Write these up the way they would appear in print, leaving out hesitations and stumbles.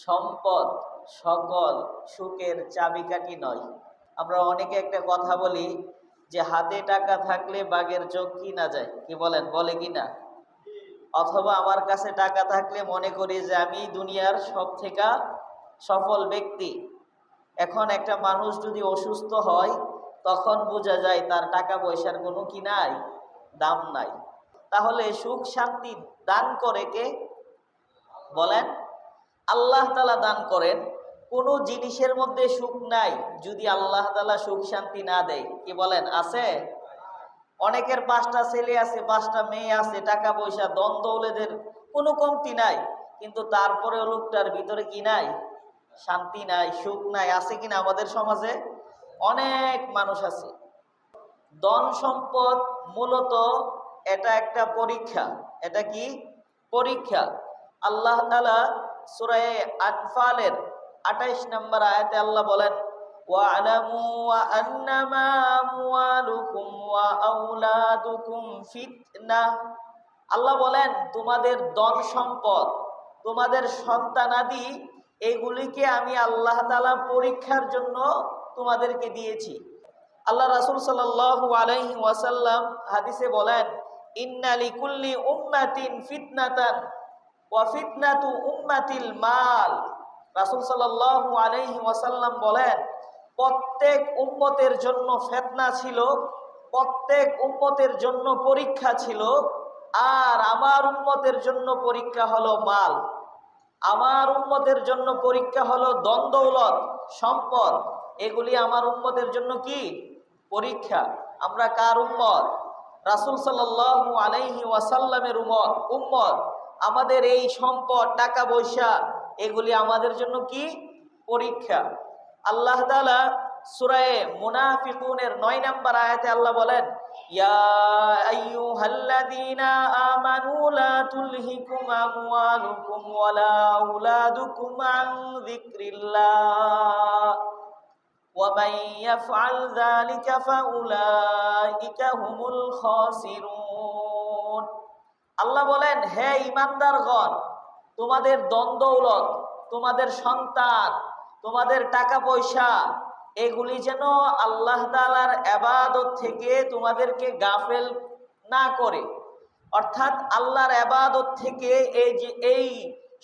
সম্পদ সকল সুখের চাবিকাঠি নয়। আমরা অনেকে একটা কথা বলি যে হাতে টাকা থাকলে বাঘের চোখ কিনা যায়, কি বলেন, বলে কিনা? অথবা আমার কাছে টাকা থাকলে মনে করি যে আমি দুনিয়ার সব থেকে সফল ব্যক্তি। এখন একটা মানুষ যদি অসুস্থ হয় তখন বোঝা যায় তার টাকা পয়সার কোনো কি নাই, দাম নাই। তাহলে সুখ শান্তি দান করে কে? বলেন, আল্লাহ তাআলা দান করেন। কোনো জিনিসের মধ্যে সুখ নাই যদি আল্লাহ তাআলা সুখ শান্তি না দেয়, কি বলেন, আছে? অনেকের 5টা ছেলে আছে, 5টা মেয়ে আছে, টাকা পয়সা ধন দৌলতের কোনো কমতি নাই, কিন্তু তারপরেও লোকটার ভিতরে কি নাই? শান্তি নাই, সুখ নাই। আছে কিনা আমাদের সমাজে? অনেক মানুষ আছে। ধন সম্পদ মূলত এটা একটা পরীক্ষা। এটা কি পরীক্ষা? আল্লাহ তাআলা সূরা আনফালের 28 নম্বর আয়াতে আল্লাহ বলেন, ওয়া'লামু আন্নামা আমওয়ালুকুম ওয়া আওলাদুকুম ফিতনাহ। আল্লাহ বলেন, তোমাদের ধন সম্পদ, তোমাদের সন্তানাদি, এগুলিকে আমি আল্লাহ তাআলা পরীক্ষার জন্য তোমাদেরকে দিয়েছি। আল্লাহ রাসূল সাল্লাল্লাহু আলাইহি ওয়াসাল্লাম হাদিসে বলেন, ইন্না লিকুল্লি উম্মাতিন ফিতনাতান ওয়া ফিতনাতু উম্মাতিল মাল। রাসূল সাল্লাল্লাহু আলাইহি ওয়াসাল্লাম বলেন, প্রত্যেক উম্মতের জন্য ফিতনা ছিল, প্রত্যেক উম্মতের জন্য পরীক্ষা ছিল, আর আমার উম্মতের জন্য পরীক্ষা হলো মাল। আমার উম্মতের জন্য পরীক্ষা হলো ধন দৌলত সম্পদ। এগুলি আমার উম্মতের জন্য কি পরীক্ষা। আমরা কার উম্মত? রাসূল সাল্লাল্লাহু আলাইহি ওয়াসাল্লামের উম্মত। আমাদের এই সম্পদ, টাকা পয়সা, এগুলি আমাদের জন্য কি পরীক্ষা। আল্লাহ তাআলা সূরা মুনাফিকুনের 9 নম্বর আয়াতে আল্লাহ বলেন, ইয়া আইয়ুহাল্লাযীনা আমানু লা তুলহিকুম আমওয়ালুকুম ওয়ালা আওলাদুকুম আন যিকরিল্লাহ ওয়া মান ইয়াফআল যালিকা ফাউলাইকা হুমুল খাসিরুন। আল্লাহ বলেন, হে ঈমানদারগণ, তোমাদের ধন দৌলত, তোমাদের সন্তান, তোমাদের টাকা পয়সা, এগুলি যেন আল্লাহ তাআলার ইবাদত থেকে তোমাদেরকে গাফেল না করে। অর্থাৎ আল্লাহর ইবাদত থেকে এই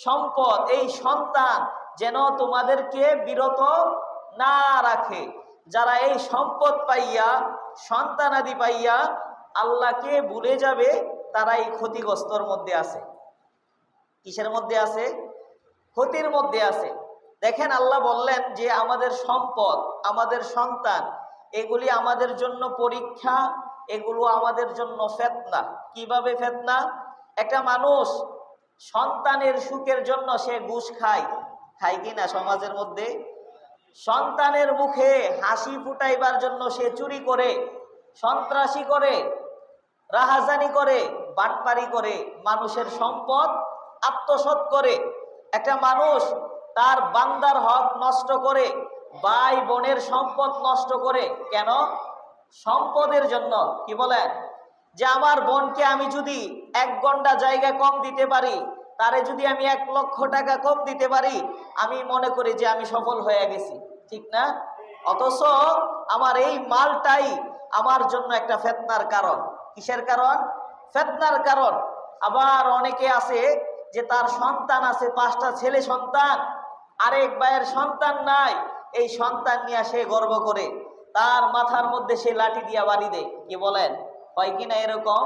সম্পদ, এই সন্তান যেন তোমাদেরকে বিরত না রাখে। যারা এই সম্পদ পাইয়া, সন্তানাদি পাইয়া আল্লাহকে ভুলে যাবে, তারা এই ক্ষতিগ্রস্তর মধ্যে আছে। কিসের মধ্যে আছে? ক্ষতির মধ্যে আছে। দেখেন, আল্লাহ বললেন যে আমাদের সম্পদ, আমাদের সন্তান, এগুলি আমাদের জন্য পরীক্ষা, এগুলো আমাদের জন্য ফিতনা। কিভাবে ফিতনা? একটা মানুষ সন্তানের সুখের জন্য সে ঘুষ খায়, খায় কি না সমাজের মধ্যে? সন্তানের মুখে হাসি ফুটাইবার জন্য সে চুরি করে, সন্ত্রাসী করে, রাহাজানি করে, বাটপারি করে, মানুষের সম্পদ আত্মসাৎ করে। একটা মানুষ তার বান্দার হক নষ্ট করে, ভাই বোনের সম্পদ নষ্ট করে। কেন? সম্পদের জন্য। কি বলেন? যে আমার বোনকে আমি যদি 1 ঘন্টা জায়গা কম দিতে পারি, তারে যদি আমি 1 লক্ষ টাকা কম দিতে পারি, আমি মনে করি যে আমি সফল হয়ে গেছি, ঠিক না? অথচ আমার এই মালটাই আমার জন্য একটা ফিতনার কারণ। কিসের কারণ? ফিতনার কারণ। আবার অনেকে আছে যে তার সন্তান আছে, 5টা ছেলে সন্তান, আরেক ভাইয়ের সন্তান নাই, এই সন্তান নিয়ে সে গর্ব করে, তার মাথার মধ্যে সে লাঠি দিয়া বাড়ি দেয়। কি বলেন? হয় কিনা এরকম?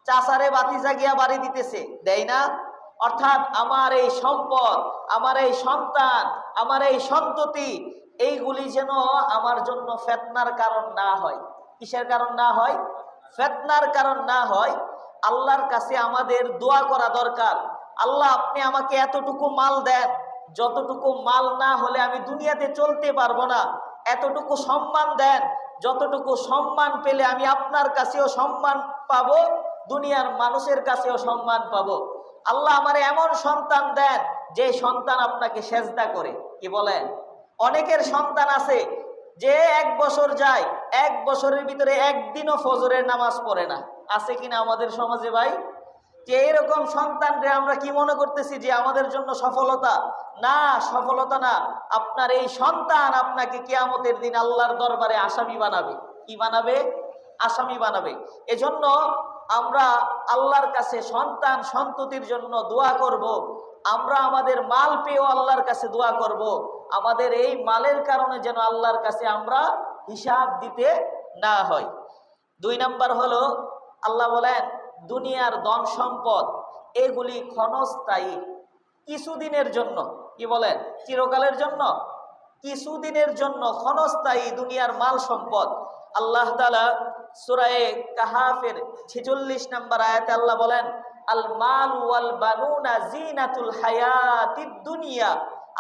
চাচারে বাতিজা গিয়া বাড়ি দিতেছে, দেয় না? অর্থাৎ আমার এই সম্পদ, আমার এই সন্তান, আমার এই সন্ততি, এইগুলি যেন আমার জন্য ফিতনার কারণ না হয়। কিসের কারণ না হয়? ফিতনার কারণ না হয়। আল্লাহর কাছে আমাদের দোয়া করা দরকার। আল্লাহ, আপনি আমাকে এতটুকু মাল দেন, যতটুকু মাল না হলে আমি দুনিয়াতে চলতে পারবো না। এতটুকু সম্মান দেন, যতটুকু সম্মান পেলে আমি আপনার কাছেও সম্মান পাবো, দুনিয়ার মানুষের কাছেও সম্মান পাবো। আল্লাহ, আমার এমন সন্তান দেন যে সন্তান আপনাকে সেজদা করে। কি বলেন? অনেকের সন্তান আছে যে 1 বছর যায়, 1 বছরের ভিতরে একদিনও ফজরের নামাজ পড়ে না। আছে কিনা আমাদের সমাজে ভাই? যে এরকম সন্তানরে আমরা কি মনে করতেছি যে আমাদের জন্য সফলতা? না, সফলতা না। আপনার এই সন্তান আপনাকে কিয়ামতের দিন আল্লাহর দরবারে আসামি বানাবে। কি বানাবে? আসামি বানাবে। এজন্য আমরা আল্লাহর কাছে সন্তান সন্ততির জন্য দোয়া করব। আমরা আমাদের মাল পেয়েও আল্লাহর কাছে দোয়া করব, আমাদের এই মালের কারণে যেন আল্লাহর কাছে আমরা হিসাব দিতে না হয়। 2 নাম্বার হলো, আল্লাহ বলেন দুনিয়ার ধন সম্পদ এগুলি ক্ষণস্থায়ী, কিছুদিনের জন্য। কি বলেন? চিরকালের জন্য? কিছুদিনের জন্য ক্ষণস্থায়ী দুনিয়ার মাল সম্পদ। আল্লাহ তাআলা সূরা কাহাফের 46 নম্বর আয়াতে আল্লাহ বলেন, আল মাল ওয়াল বানুনা জিনাতুল হায়াতিদ দুনিয়া।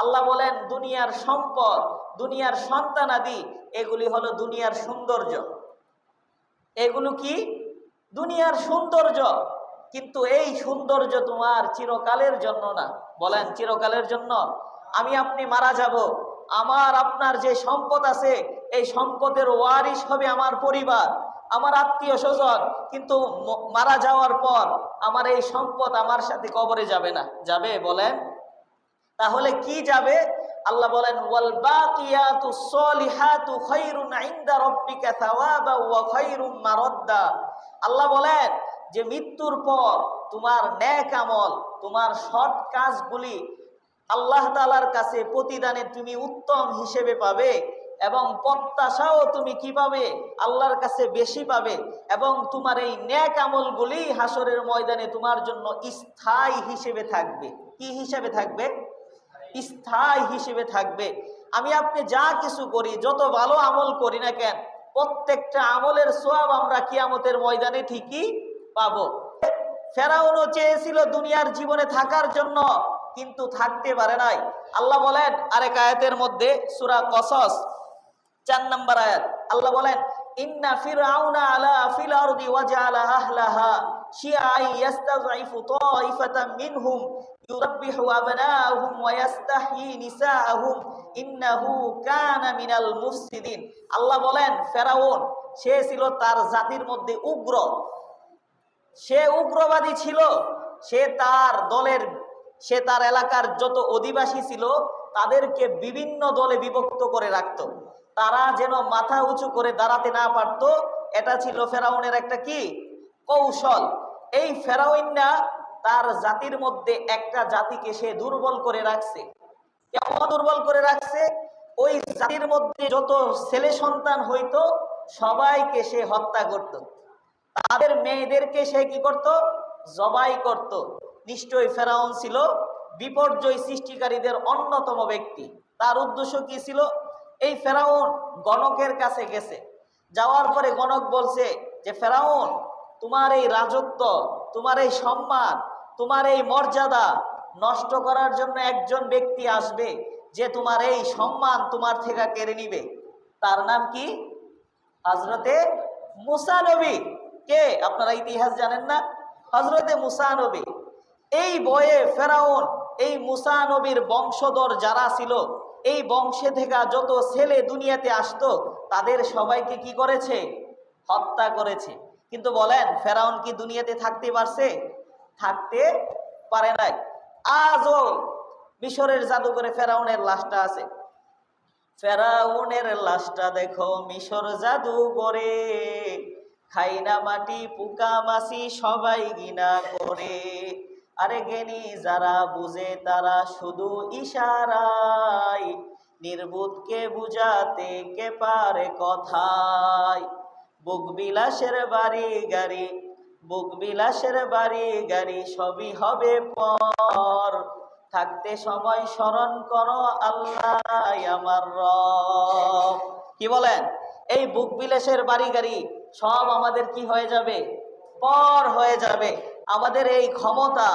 আল্লাহ বলেন দুনিয়ার সম্পদ, দুনিয়ার সন্তানাদি এগুলি হলো দুনিয়ার সৌন্দর্য। এগুলো কি? দুনিয়ার সৌন্দর্য। কিন্তু এই সৌন্দর্য তোমার চিরকালের জন্য না। বলেন চিরকালের জন্য? আমি আপনি মারা যাব, আমার আপনার যে সম্পদ আছে এই সম্পদের ওয়ারিশ হবে আমার পরিবার, আমার আত্মীয় স্বজন। কিন্তু মারা যাওয়ার পর আমার এই সম্পদ আমার সাথে কবরে যাবে না। যাবে? বলেন। তাহলে কি যাবে? আল্লাহ বলেন ওয়াল বাকিয়াতুস সলিহাতু খায়রুন ইনদা রাব্বিকা সাওয়াবা ওয়া খায়রুম মারাদ্দা। আল্লাহ বলেন যে মৃত্যুর পর তোমার নেক আমল, তোমার সৎ কাজগুলি আল্লাহ তাআলার কাছে প্রতিদানে তুমি উত্তম হিসেবে পাবে, এবং প্রত্যাশাও তুমি কি পাবে? আল্লাহর কাছে বেশি পাবে। এবং তোমার এই নেক আমলগুলি হাসরের ময়দানে তোমার জন্য স্থায়ী হিসেবে থাকবে। কি হিসেবে থাকবে? স্থায়ী হিসেবে থাকবে। আমি আপনি যা কিছু করি, যত ভালো আমল করি না কেন, প্রত্যেকটা আমলের সওয়াব আমরা কিয়ামতের ময়দানে ঠিকই পাবো। ফেরাউনও চেয়েছিল দুনিয়ার জীবনে থাকার জন্য, কিন্তু থাকতে পারে নাই। আল্লাহ বলেন আরেক আয়াতের মধ্যে, সূরা কসস 4 নম্বর আয়াত, আল্লাহ বলেন ইন্না ফিরআউনা আলা ফিল আরদি ওয়াজআলা আহলাহা শিয়াআন ইয়াস্তাযইফু তাইফাতাম মিনহুম ইউরাব্বিহু আবনাহুম ওয়া ইয়াস্তাহয়ী নিসাআহুম ইন্নাহু কানা মিনাল মুফসিদিন। আল্লাহ বলেন ফেরাউন সে ছিল তার জাতির মধ্যে উগ্র, সে উগ্রবাদী ছিল। সে তার এলাকার যত অধিবাসী ছিল তাদেরকে বিভিন্ন দলে বিভক্ত করে রাখত, তারা যেন মাথা উঁচু করে দাঁড়াতে না পারত। এটা ছিল ফেরাউনের একটা কি কৌশল। এই ফেরাউনরা তার জাতির মধ্যে একটা জাতিকে সে দুর্বল করে রাখছে। কেমন দুর্বল করে রাখছে? ওই জাতির মধ্যে যত ছেলে সন্তান হইতো সবাইকে সে হত্যা করত, তাদের মেয়েদেরকে সে কি করত? জবাই করত। নিশ্চয়ই ফেরাউন ছিল বিপর্যয় সৃষ্টিকারীদের অন্যতম ব্যক্তি। তার উদ্দেশ্য কি ছিল? এই ফেরাউন গণকের কাছে গেছে, যাওয়ার পরে গণক বলছে যে ফেরাউন তোমার এই রাজত্ব, তোমার এই সম্মান, তোমার এই মর্যাদা নষ্ট করার জন্য একজন ব্যক্তি আসবে যে তোমার এই সম্মান তোমার থেকে কেড়ে নিবে। তার নাম কি? হযরতে মুসা নবী। কে? আপনারা ইতিহাস জানেন না? হযরতে মুসা নবী। এই বয়ে ফেরাউন এই মুসা নবীর বংশধর যারা ছিল, এই বংশে থেকে যত ছেলে দুনিয়াতে আসতো তাদের সবাইকে কি করেছে? হত্যা করেছে। কিন্তু বলেন ফেরাউন কি দুনিয়াতে থাকতে পারছে? থাকতে পারে নাই। আজও মিশরের জাদুঘরে ফেরাউনের লাশটা আছে। ফেরাউনের লাশটা দেখো মিশর জাদুঘরে, খাইনা মাটি পোকা মাছি সবাই ঘৃণা করে। আরে জ্ঞানী যারা বুঝে তারা শুধু ইশারায়, নির্বুধকে বুঝাতে কে পারে কথায়। বুক বিলাসের বাড়ি গাড়ি, বুক বিলাসের বাড়ি গাড়ি সবই হবে পর, থাকতে সময় স্মরণ করো আল্লাহ আমার রব। কি বলেন? এই বুক বিলাসের বাড়ি গাড়ি সব আমাদের কি হয়ে যাবে? পর হয়ে যাবে। আমাদের এই ক্ষমতা,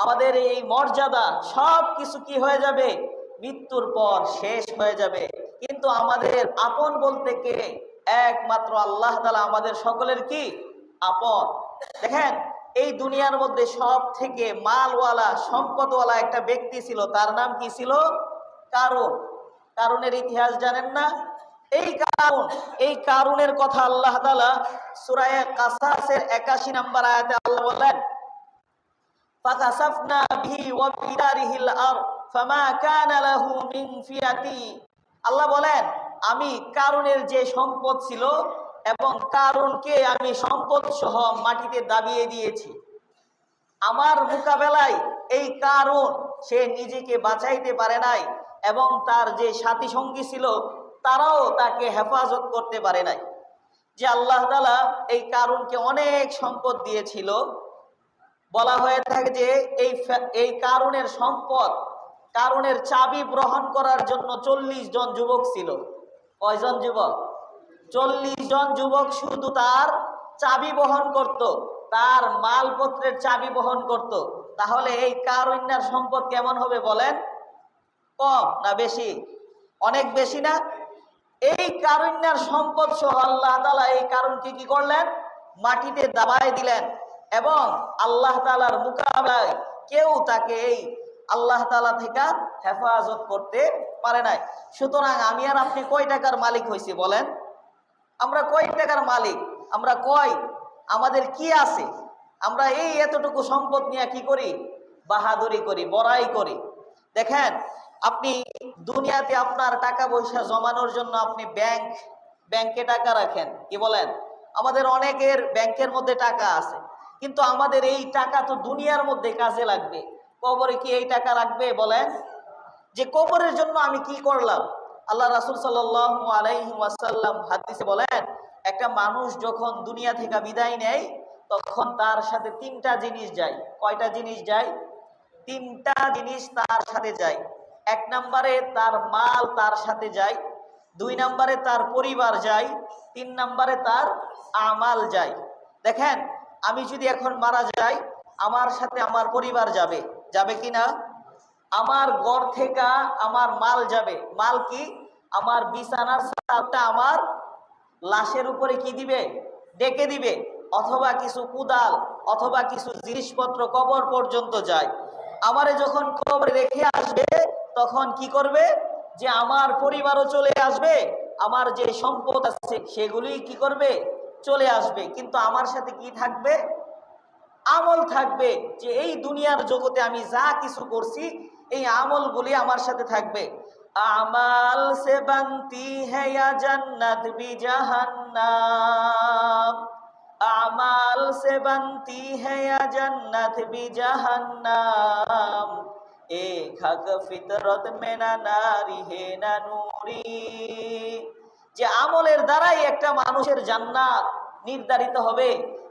আমাদের এই মর্যাদা সব কিছু কি হয়ে যাবে? মৃত্যুর পর শেষ হয়ে যাবে। কিন্তু আমাদের আপন বলতে কে? একমাত্র আল্লাহ তাআলা আমাদের সকলের কি আপন। দেখেন এই দুনিয়ার মধ্যে সব থেকে মালওয়ালা সম্পদওয়ালা একটা ব্যক্তি ছিল, তার নাম কি ছিল? কারুন। কারুনের ইতিহাস জানেন না? এই কারুনের কথা আল্লাহ তাআলা সূরা কাসাসের 81 নম্বর আয়াতে আল্লাহ বলেন ফাকাসাফনা বিহি ওয়া বিদারিহিল আরদ ফামা কানা লাহু মিন ফিয়াতি। আল্লাহ বলেন, আমি কারুনের যে সম্পদ ছিল এবং কারুনকে আমি সম্পদ সহ মাটিতে দাবিয়ে দিয়েছি। আমার মোকাবেলায় এই কারুন সে নিজেকে বাঁচাইতে পারে নাই এবং তার যে সাথী সঙ্গী ছিল তারাও তাকে হেফাজত করতে পারে নাই। যে আল্লাহ তাআলা এই কারুনকে অনেক সম্পদ দিয়েছিল, বলা হয়ে থাকে যে এই কারুনের সম্পদ, কারুনের চাবি গ্রহণ করার জন্য 40 জন যুবক ছিল। কয়জন যুবক? 40 জন যুবক শুধু তার চাবি বহন করত, তার মালপত্রের চাবি বহন করত। তাহলে এই কারুনের সম্পদ কেমন হবে বলেন? কম না বেশি? অনেক বেশি না? এই কারুনের সম্পদ সহ আল্লাহ তাআলা এই কারুনকে কি করলেন? মাটিতে দাবায় দিলেন এবং আল্লাহ তাআলার মোকাবেলায় কেউ তাকে এই আল্লাহ তাআলা থেকে হেফাজত করতে পারে নাই। সুতরাং আমি আর আপনি কয় টাকার মালিক হইছি বলেন? আমরা কয় টাকার মালিক? আমরা কয়? আমাদের কি আছে? আমরা এই এতটুকু সম্পদ নিয়ে কি করি? বাহাদুরি করি, বড়াই করি। দেখেন, আপনি দুনিয়াতে আপনার টাকা পয়সা জমানোর জন্য আপনি ব্যাংকে টাকা রাখেন, কি বলেন? আমাদের অনেকের ব্যাংকের মধ্যে টাকা আছে, কিন্তু আমাদের এই টাকা তো দুনিয়ার মধ্যে কাজে লাগবে। কবরে কি এই টাকা রাখবে বলেন? যে কবরের জন্য আমি কি করলাম? আল্লাহ রাসূল সাল্লাল্লাহু আলাইহি ওয়াসাল্লাম হাদিসে বলেন, একটা মানুষ যখন দুনিয়া থেকে বিদায় নেয় তখন তার সাথে 3টা জিনিস যায়। কয়টা জিনিস যায়? 3টা জিনিস তার সাথে যায়। 1 নম্বরে তার মাল তার সাথে যায়, 2 নম্বরে তার পরিবার যায়, 3 নম্বরে তার আমাল যায়। দেখেন, আমি যদি এখন মারা যাই, আমার সাথে আমার পরিবার যাবে, যাবে কি না? আমার ঘর থেকে আমার মাল যাবে। মাল কি? আমার বিছানার চাদরটা আমার লাশের উপরে কি দিবে? ডেকে দিবে। অথবা কিছু কুদাল অথবা কিছু জিনিসপত্র কবর পর্যন্ত যায়। আমারে যখন কবরে রেখে আসবে তখন কি করবে? যে আমার পরিবারও চলে আসবে, আমার যে সম্পদ আছে সেগুলি কি করবে? চলে আসবে। কিন্তু আমার সাথে কি থাকবে? আমল থাকবে। যে এই দুনিয়ার জগতে আমি যা কিছু করছি এই আমলগুলি আমার সাথে থাকবে। আমাল সে বানতি হ্যায় ইয়া জান্নাত বি জাহান্নাম, আমাল সে বানতি হ্যায় ইয়া জান্নাত বি জাহান্নাম, এক হক ফিতরত মে না নারি হে না নূরি। যে আমলের দ্বারাই একটা মানুষের জান্নাত নির্ধারিত হবে,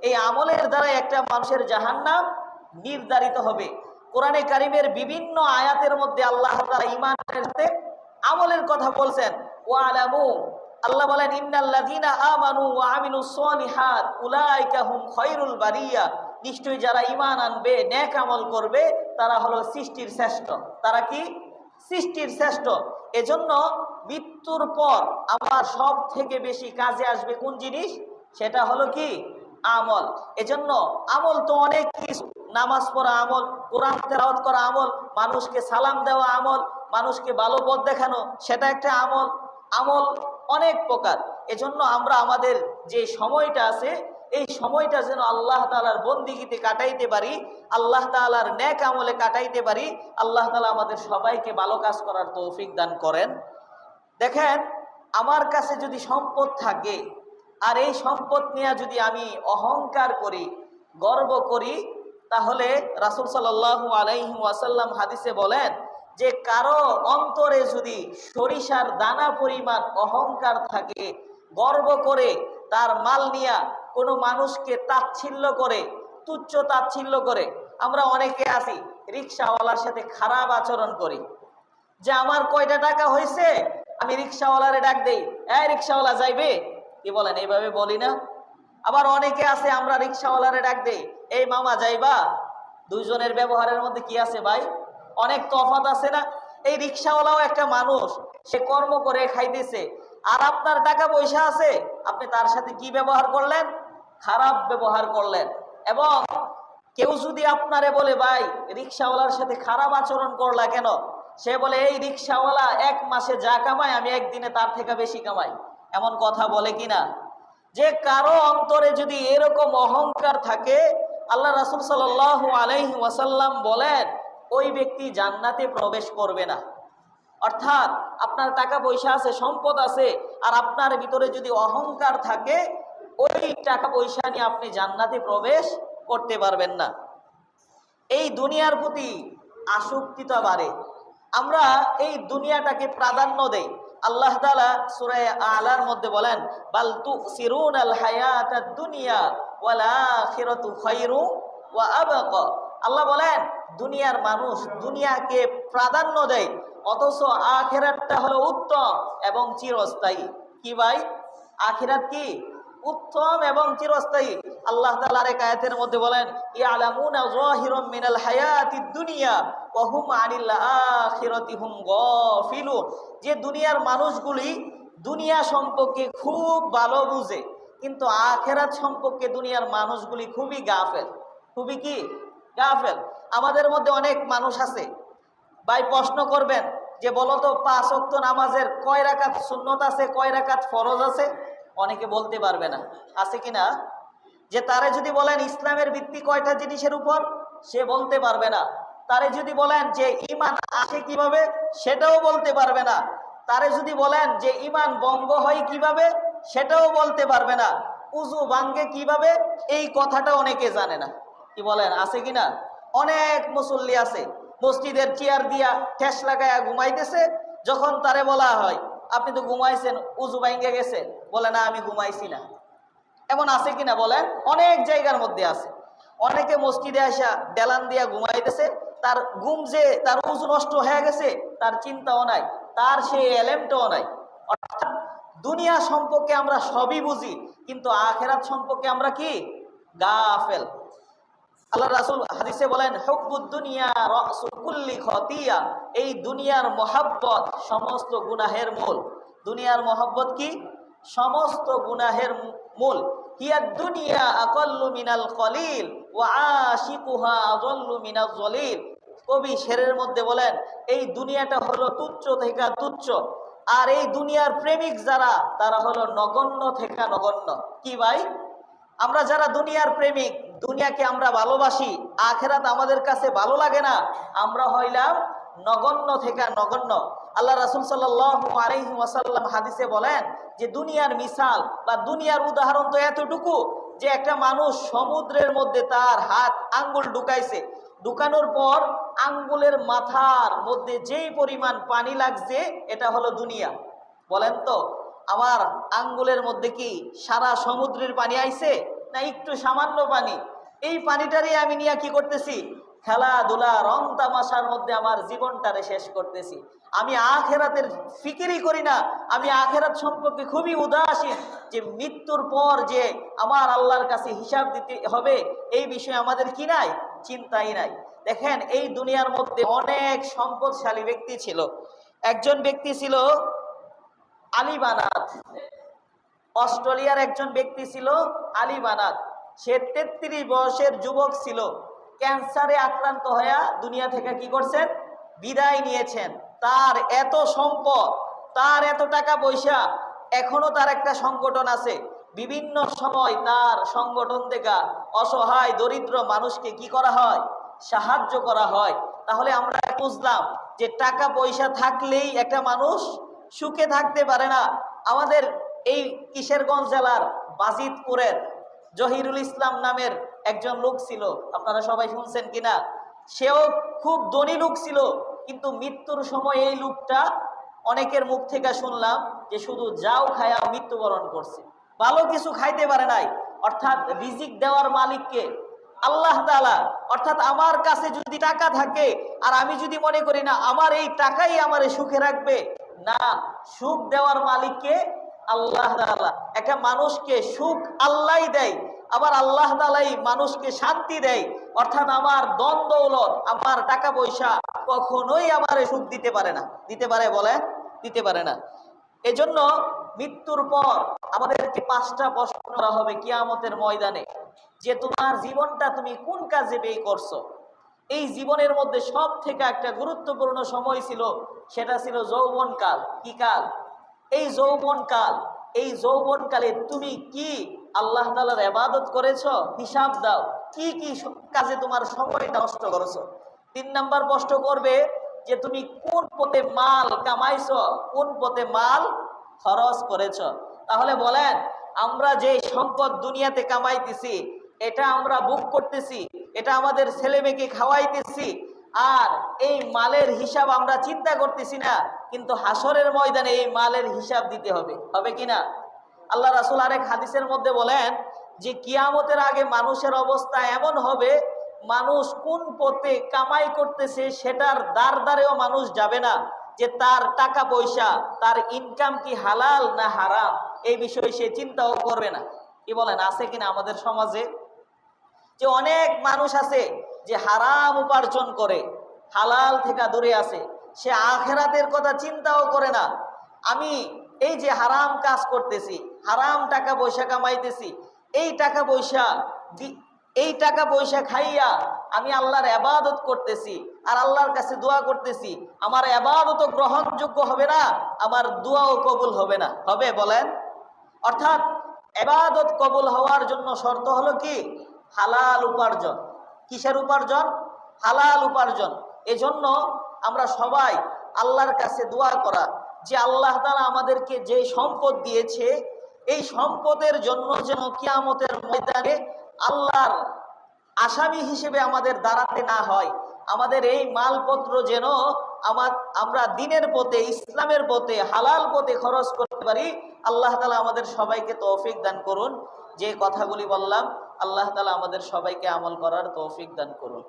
এই আমলের দ্বারাই একটা মানুষের জাহান্নাম নির্ধারিত হবে। কোরআনে কারিমের বিভিন্ন আয়াতের মধ্যে আল্লাহ তাআলা ঈমানের সাথে আমলের কথা বলছেন। ওয়ালামু, আল্লাহ বলেন, ইন্নাল্লাযীনা আমানু ওয়া আমিলুস সলিহাত উলাইকা হুম খায়রুল বারিয়া। নিশ্চয়ই যারা ঈমান আনবে, নেক আমল করবে, তারা হলো সৃষ্টির শ্রেষ্ঠ। তারা কি? সৃষ্টির শ্রেষ্ঠ। এজন্য মৃত্যুর পর আমার সব থেকে বেশি কাজে আসবে কোন জিনিস? সেটা হলো কি? আমল। এজন্য আমল তো অনেক কিছু। নামাজ পড়া আমল, কোরআন তেলাওয়াত করা আমল, মানুষকে সালাম দেওয়া আমল, মানুষকে ভালো পথ দেখানো সেটা একটা আমল। আমল অনেক প্রকার। এজন্য আমরা আমাদের যে সময়টা আছে এই সময়টা যেন আল্লাহ তাআলার বন্দিগিতে কাটাইতে পারি, আল্লাহ তাআলার নেক আমলে কাটাইতে পারি। আল্লাহ তাআলা আমাদের সবাইকে ভালো কাজ করার তৌফিক দান করেন। দেখেন, আমার কাছে যদি সম্পদ থাকে আর এই সম্পদ নিয়ে যদি আমি অহংকার করি, গর্ব করি, তাহলে রাসূল সাল্লাল্লাহু আলাইহি ওয়াসাল্লাম হাদিসে বলেন যে কারো অন্তরে যদি সরিষার দানা পরিমাণ অহংকার থাকে, গর্ব করে তার মাল নিয়া কোনো মানুষকে তাচ্ছিল্য করে, তুচ্ছ তাচ্ছিল্য করে। আমরা অনেকে আছি রিকশাওয়ালার সাথে খারাপ আচরণ করি, যে আমার কয়টা টাকা হয়েছে আমি রিকশাওয়ালারে ডাক দেই, এই রিকশাওয়ালা যাইবে, কি বলেন? এইভাবে বলি না? আবার অনেকে আছে আমরা রিকশাওয়ালারে ডাক দেই, এই মামা যাইবা। দুইজনের ব্যবহারের মধ্যে কি আছে ভাই? অনেক তফাৎ আছে না? এই রিকশাওয়ালাও একটা মানুষ, সে কর্ম করে খাইতেছে, আর আপনার টাকা পয়সা আছে, আপনি তার সাথে কি ব্যবহার করলেন? খারাপ ব্যবহার করলেন। এবং কেউ যদি আপনারে বলে, ভাই রিকশাওয়ালার সাথে খারাপ আচরণ করলা কেন? সে বলে, এই রিকশাওয়ালা 1 মাসে যা কামায় আমি একদিনে তার থেকে বেশি কামাই। এমন কথা বলে কিনা? যে কারো অন্তরে যদি এরকম অহংকার থাকে, আল্লাহ রাসূল সাল্লাল্লাহু আলাইহি ওয়াসাল্লাম বলেন ওই ব্যক্তি জান্নাতে প্রবেশ করবে না। অর্থাৎ আপনার টাকা পয়সা আছে, সম্পদ আছে, আর আপনার ভিতরে যদি অহংকার থাকে, ওই টাকা পয়সা নিয়ে আপনি জান্নাতে প্রবেশ করতে পারবেন না। এই দুনিয়ার প্রতি আসক্তিটা বাড়ে, আমরা এই দুনিয়াটাকে প্রাধান্য দেই। আল্লাহ তাআলা সূরা আলার মধ্যে বলেন, বাল তুসিরুনাল হায়াতাদ দুনিয়া ওয়াল আখিরাতু খায়রু ওয়া আবকা। আল্লাহ বলেন দুনিয়ার মানুষ দুনিয়াকে প্রাধান্য দেয়, অথচ আখিরাতটা হলো উত্তম এবং চিরস্থায়ী। কি ভাই, আখিরাত কি? উত্তম এবং চিরস্থায়ী। আল্লাহ তাআলা এক আয়াতের মধ্যে বলেন, ইয়ালামুনা যাহিরাম মিনাল হায়াতিদ দুনিয়া ওয়া হুম আনিল আখিরাতি হুম গাফিলুন। যে দুনিয়ার মানুষগুলি দুনিয়া সম্পর্কে খুব ভালো বুঝে, কিন্তু আখিরাত সম্পর্কে দুনিয়ার মানুষগুলি খুবই গাফেল। খুবই কি? গাফেল। আমাদের মধ্যে অনেক মানুষ আছে, ভাই প্রশ্ন করবেন যে বলতো 5 ওয়াক্ত নামাজের কয় রাকাত সুন্নত আছে, কয় রাকাত ফরজ আছে? অনেকে বলতে পারবে না, আছে কিনা? যে তারে যদি বলেন ইসলামের ভিত্তি কয়টা জিনিসের উপর, সে বলতে পারবে না। তারে যদি বলেন যে ঈমান আসে কিভাবে, সেটাও বলতে পারবে না। তারে যদি বলেন যে ঈমান ভঙ্গ হয় কিভাবে, সেটাও বলতে পারবে না। উযু ভাঙ্গে কিভাবে, এই কথাটা অনেকে জানে না। কি বলেন, আছে কিনা? অনেক মুসল্লি আছে মসজিদের চেয়ার দিয়া ঠেস লাগায়া ঘুমাইতেছে, যখন তারে বলা হয় আপনি তো ঘুমাইছেন, উযু ভাঙ্গে গেছে, বলে না আমি ঘুমাইছি না। এমন আছে কিনা বলেন? অনেক জায়গার মধ্যে আছে। অনেকে মসজিদে আসা ডেলান দিয়া ঘুমাইতেছে, তার ঘুম যে তার উযু নষ্ট হয়ে গেছে তার চিন্তাও নাই, তার সেই এলেমটাও নাই। অর্থাৎ দুনিয়া সম্পর্কে আমরা সবই বুঝি, কিন্তু আখিরাত সম্পর্কে আমরা কি? গাফেল। আল্লাহ রাসূল হাদিসে বলেন, হুব্বুদ দুনিয়া রাসু কুল্লি খাতিয়া। এই দুনিয়ার মহব্বত সমস্ত গুনাহের মূল। দুনিয়ার মহব্বত কি? সমস্ত গুনাহের মূল। হিয়া দুনিয়া আকাল্লু মিনাল কলিল ওয়া আশিকুহা আযাল্লু মিনাজ জলিল। কবি শেরের মধ্যে বলেন এই দুনিয়াটা হলো তুচ্ছ থেকে তুচ্ছ, আর এই দুনিয়ার প্রেমিক যারা, তারা হলো নগণ্য থেকে নগণ্য। কি ভাই, আমরা যারা দুনিয়ার প্রেমিক, দুনিয়াকে আমরা ভালোবাসি, আখিরাত আমাদের কাছে ভালো লাগে না, আমরা হইলাম নগণ্য থেকে নগণ্য। আল্লাহ রাসূল সাল্লাল্লাহু আলাইহি ওয়াসাল্লাম হাদিসে বলেন যে দুনিয়ার মিসাল বা দুনিয়ার উদাহরণ তো এতটুকু যে একটা মানুষ সমুদ্রের মধ্যে তার হাত আঙ্গুল ঢুকাইছে, ঢুকানোর পর আঙ্গুলের মাথার মধ্যে যেই পরিমাণ পানি লাগছে, এটা হলো দুনিয়া। বলেন তো আমার আঙ্গুলের মধ্যে কি সারা সমুদ্রের পানি আইছে, না একটু সামান্য পানি? এই পানিটারই আমি নিয়ে কি করতেছি? খেলাধুলা, রং তামাশার মধ্যে আমার জীবনটারে শেষ করতেছি। আমি আখিরাতের ফিকিরই করি না। আমি আখিরাত সম্পর্কে খুবই উদাসীন, যে মৃত্যুর পর যে আমার আল্লাহর কাছে হিসাব দিতে হবে, এই বিষয়ে আমাদের কি নাই? চিন্তাই নাই। দেখেন এই দুনিয়ার মধ্যে অনেক সম্পদশালী ব্যক্তি ছিল। একজন ব্যক্তি ছিল আলী বানাত। অস্ট্রেলিয়ার একজন ব্যক্তি ছিল আলী বানাত। সে 33 বয়সের যুবক ছিল। ক্যান্সারে আক্রান্ত হয়ে দুনিয়া থেকে কি করছেন? বিদায় নিয়েছেন। তার এত সম্পদ, তার এত টাকা পয়সা, এখনো তার একটা সংগঠন আছে। বিভিন্ন সময় তার সংগঠন থেকে অসহায় দরিদ্র মানুষকে কি করা হয়? সাহায্য করা হয়। তাহলে আমরা বুঝলাম যে টাকা পয়সা থাকলেই একটা মানুষ সুখে থাকতে পারে না। আমাদের এই কিশোরগঞ্জ জেলার বাজিতপুরের জহিরুল ইসলাম নামের একজন লোক ছিল, আপনারা সবাই শুনছেন কিনা? সেও খুব ধনী লোক ছিল, কিন্তু মৃত্যুর সময় এই লোকটা অনেকের মুখ থেকে শুনলাম যে শুধু যাও খায়া মৃত্যুবরণ করছে, ভালো কিছু খাইতে পারে নাই। অর্থাৎ রিজিক দেওয়ার মালিককে আল্লাহ তাআলা। অর্থাৎ আমার কাছে যদি টাকা থাকে আর আমি যদি মনে করি না আমার এই টাকাই আমারে সুখে রাখবে, না, সুখ দেওয়ার মালিককে আল্লাহ তাআলা। একটা মানুষকে সুখ আল্লাহই দেয়, আবার আল্লাহ তাআলাই মানুষকে শান্তি দেয়। অর্থাৎ আমার ধন দৌলত, আমার টাকা পয়সা কখনোই আমারে সুখ দিতে পারে না। দিতে পারে? বলে দিতে পারে না। এজন্য মৃত্যুর পর আমাদেরকে 5টা প্রশ্ন করা হবে কিয়ামতের ময়দানে, যে তোমার জীবনটা তুমি কোন কাজে ব্যয় করছো। এই জীবনের মধ্যে সব থেকে একটা গুরুত্বপূর্ণ সময় ছিল, সেটা ছিল যৌবনকাল। কি কাল? এই যৌবনকাল। এই যৌবনকালে তুমি কি আল্লাহ তাআলার ইবাদত করেছো? হিসাব দাও। কি কি কাজে তোমার সময় নষ্ট করেছো। 3 নাম্বার প্রশ্ন করবে যে তুমি কোন পথে মাল কামাইছো, কোন পথে মাল খরচ করেছ। তাহলে বলেন, আমরা যে সম্পদ দুনিয়াতে কামাইতেছি, এটা আমরা বুক করতেছি, এটা আমাদের ছেলে মেয়েকে খাওয়াইতেছি, আর এই মালের হিসাব আমরা চিন্তা করতেছি না, কিন্তু হাসরের ময়দানে এই মালের হিসাব দিতে হবে, হবে কিনা? আল্লাহ রাসূল আরেক হাদিসের মধ্যে বলেন যে কিয়ামতের আগে মানুষের অবস্থা এমন হবে, মানুষ কোন পথে কামাই করতেছে সেটার দ্বারেও মানুষ যাবে না, যে তার টাকা পয়সা, তার ইনকাম কি হালাল না হারাম, এই বিষয়ে সে চিন্তাও করবে না। কি বলেন, আছে কিনা আমাদের সমাজে? যে অনেক মানুষ আছে যে হারাম উপার্জন করে, হালাল থেকে দূরে আছে, সে আখেরাতের কথা চিন্তাও করে না। আমি এই যে হারাম কাজ করতেছি, হারাম টাকা পয়সা কামাইতেছি, এই টাকা পয়সা খাইয়া আমি আল্লাহর ইবাদত করতেছি, আর আল্লাহর কাছে দোয়া করতেছি, আমার ইবাদতও গ্রহণযোগ্য হবে না, আমার দোয়াও কবুল হবে না, হবে বলেন? অর্থাৎ ইবাদত কবুল হওয়ার জন্য শর্ত হলো কি? হালাল উপার্জন। কিসের উপার্জন? হালাল উপার্জন। এজন্য আমরা সবাই আল্লাহর কাছে দোয়া করা যে আল্লাহ তাআলা আমাদেরকে যে সম্পদ দিয়েছে, এই সম্পদের জন্য যেন কিয়ামতের ময়দানে আল্লাহর আসামি হিসেবে আমাদের দাঁড়াতে না হয়। আমাদের এই মালপত্র যেন আমরা দিনের পথে, ইসলামের পথে, হালাল পথে খরচ করতে পারি। আল্লাহ তাআলা আমাদের সবাইকে তৌফিক দান করুন। যে কথাগুলি বললাম, আল্লাহ তাআলা আমাদের সবাইকে আমল করার তৌফিক দান করুন।